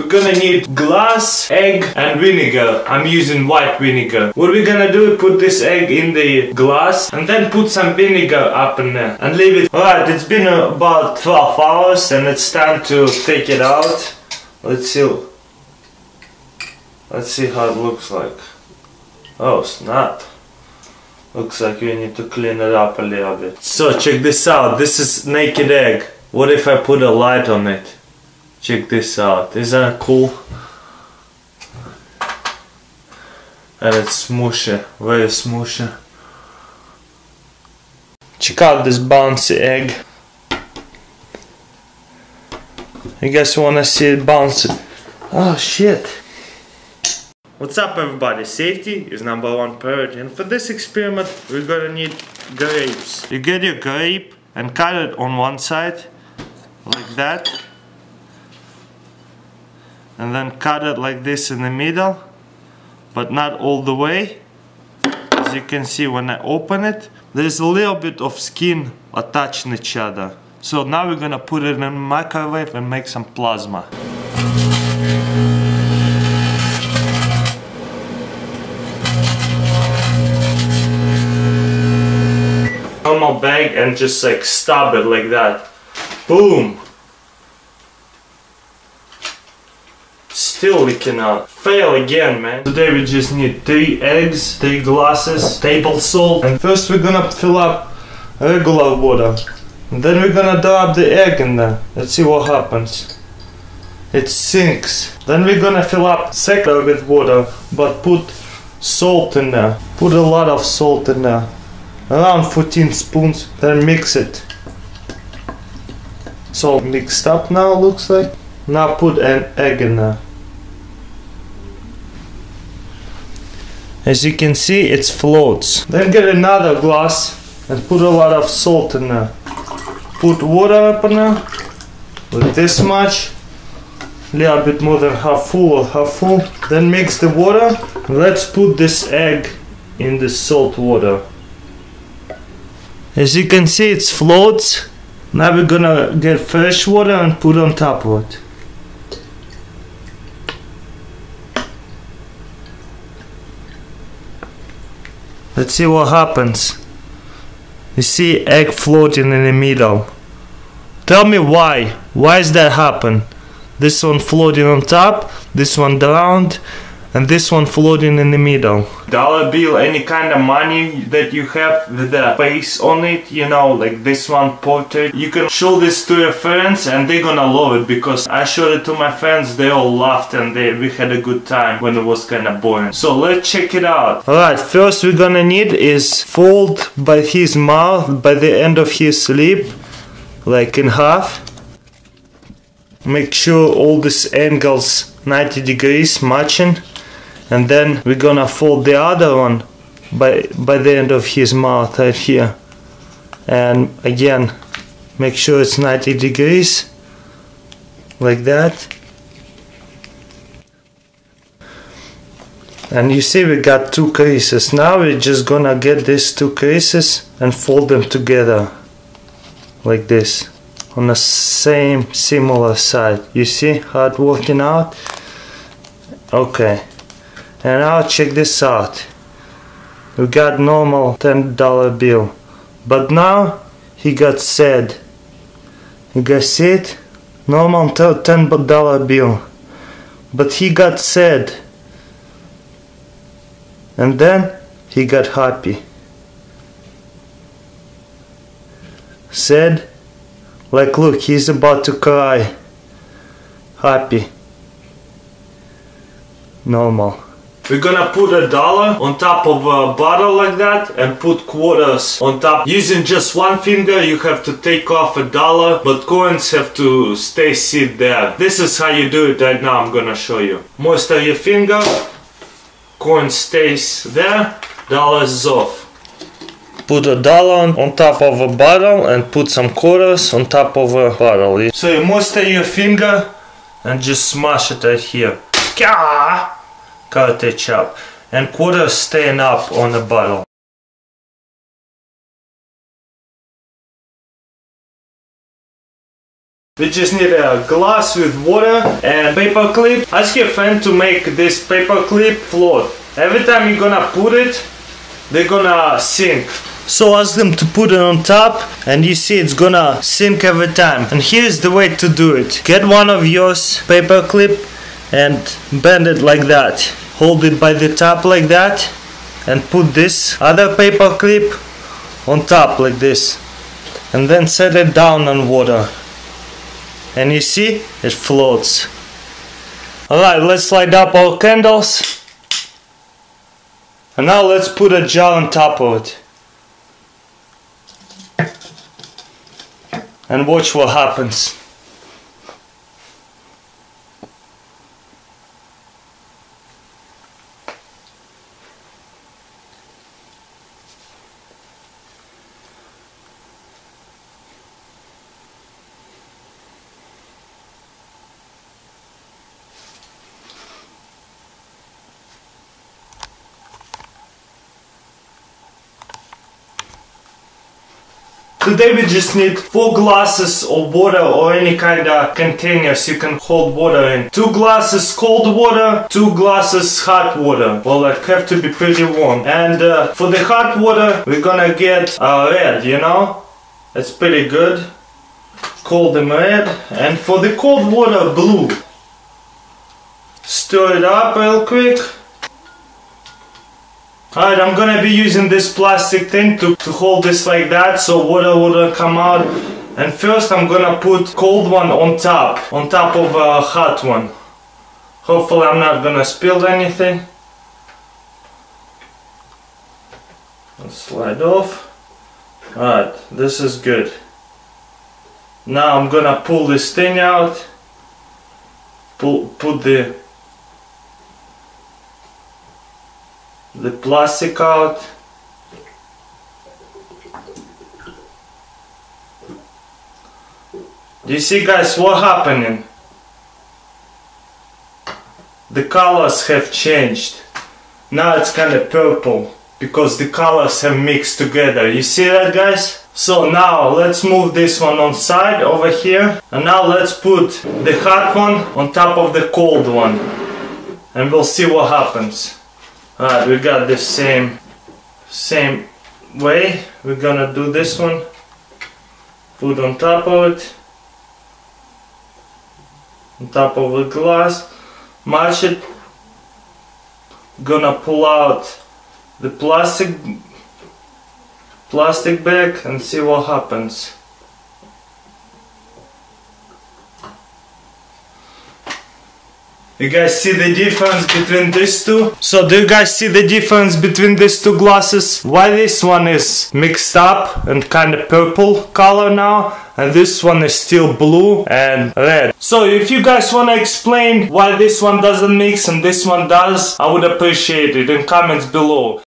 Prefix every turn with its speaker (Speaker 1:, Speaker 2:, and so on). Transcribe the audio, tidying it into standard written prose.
Speaker 1: we're gonna need glass, egg and vinegar. I'm using white vinegar. What we're gonna do is put this egg in the glass and then put some vinegar up in there and leave it. Alright, it's been about 12 hours and it's time to take it out. Let's see how it looks like. Oh snap. Looks like we need to clean it up a little bit. So check this out. This is naked egg. What if I put a light on it? Check this out. Isn't that cool? And it's smooshy. Very smooshy. Check out this bouncy egg. You guys wanna see it bounce? Oh shit. What's up everybody? Safety is #1 priority, and for this experiment we're gonna need grapes. You get your grape and cut it on one side like that, and then cut it like this in the middle, but not all the way. As you can see, when I open it, there's a little bit of skin attached to each other. So now we're gonna put it in the microwave and make some plasma. Normal bag and just like stab it like that. Boom! Still leaking out. Fail again, man. Today we just need 3 eggs, 3 glasses, table salt, and first we're gonna fill up regular water. And then we're gonna drop the egg in there. Let's see what happens. It sinks. Then we're gonna fill up second with water, but put salt in there. Put a lot of salt in there. Around 14 spoons. Then mix it. It's all mixed up now, looks like. Now put an egg in there. As you can see, it floats. Then get another glass and put a lot of salt in there. Put water up in there, with this much, a little bit more than half full or half full. Then mix the water. Let's put this egg in the salt water. As you can see, it floats. Now we're gonna get fresh water and put on top of it. Let's see what happens. You see egg floating in the middle. Tell me why. Why does that happen? This one floating on top, this one drowned, and this one floating in the middle. Dollar bill, any kind of money that you have with a face on it, you know, like this one portrait. You can show this to your friends and they're gonna love it, because I showed it to my friends, they all laughed and we had a good time when it was kind of boring. So let's check it out. Alright, first we're gonna need is fold by his mouth, by the end of his lip, like in half. Make sure all these angles 90 degrees matching. And then we're gonna fold the other one by the end of his mouth right here. And again, make sure it's 90 degrees, like that. And you see we got 2 creases. Now we're just gonna get these 2 creases and fold them together, like this, on the same similar side. You see how it's working out? Okay. And now check this out. We got normal $10 bill, but now he got sad. You guys see it? Normal $10 bill, but he got sad, and then he got happy. Sad, like look, he's about to cry. Happy. Normal. We're gonna put $1 on top of a bottle like that and put quarters on top. Using just one finger you have to take off $1, but coins have to stay sit there. This is how you do it right now. I'm gonna show you. Moisten your finger, coin stays there, $1 is off. Put $1 on top of a bottle and put some quarters on top of a bottle. So you moisten your finger and just smash it right here. Karate chop, and quarters staying up on the bottle. We just need a glass with water and paper clip. Ask your friend to make this paper clip float. Every time you're gonna put it, they're gonna sink. So ask them to put it on top and you see it's gonna sink every time. And here's the way to do it. Get one of yours paper clip and bend it like that. Hold it by the top like that and put this other paper clip on top like this. And then set it down on water. And you see, it floats. Alright, let's light up our candles. And now let's put a jar on top of it. And watch what happens. Today we just need 4 glasses of water or any kind of containers you can hold water in. 2 glasses cold water, 2 glasses hot water. Well, that have to be pretty warm. And for the hot water, we're gonna get red, you know? It's pretty good. Cold and red. And for the cold water, blue. Stir it up real quick. Alright, I'm gonna be using this plastic thing to hold this like that so water wouldn't come out. And first I'm gonna put cold one on top of a hot one. Hopefully I'm not gonna spill anything. Let's slide off. Alright, this is good. Now I'm gonna pull this thing out. Put the plastic out. Do you see, guys, what happening? The colors have changed. Now it's kind of purple because the colors have mixed together. You see that, guys? So now let's move this one on side over here, and now let's put the hot one on top of the cold one and we'll see what happens. Alright, we got this same way. We're gonna do this one. Put on top of it. On top of the glass. Match it. Gonna pull out the plastic bag and see what happens. You guys see the difference between these two? So do you guys see the difference between these two glasses? Why this one is mixed up and kind of purple color now, and this one is still blue and red. So if you guys want to explain why this one doesn't mix and this one does, I would appreciate it in comments below.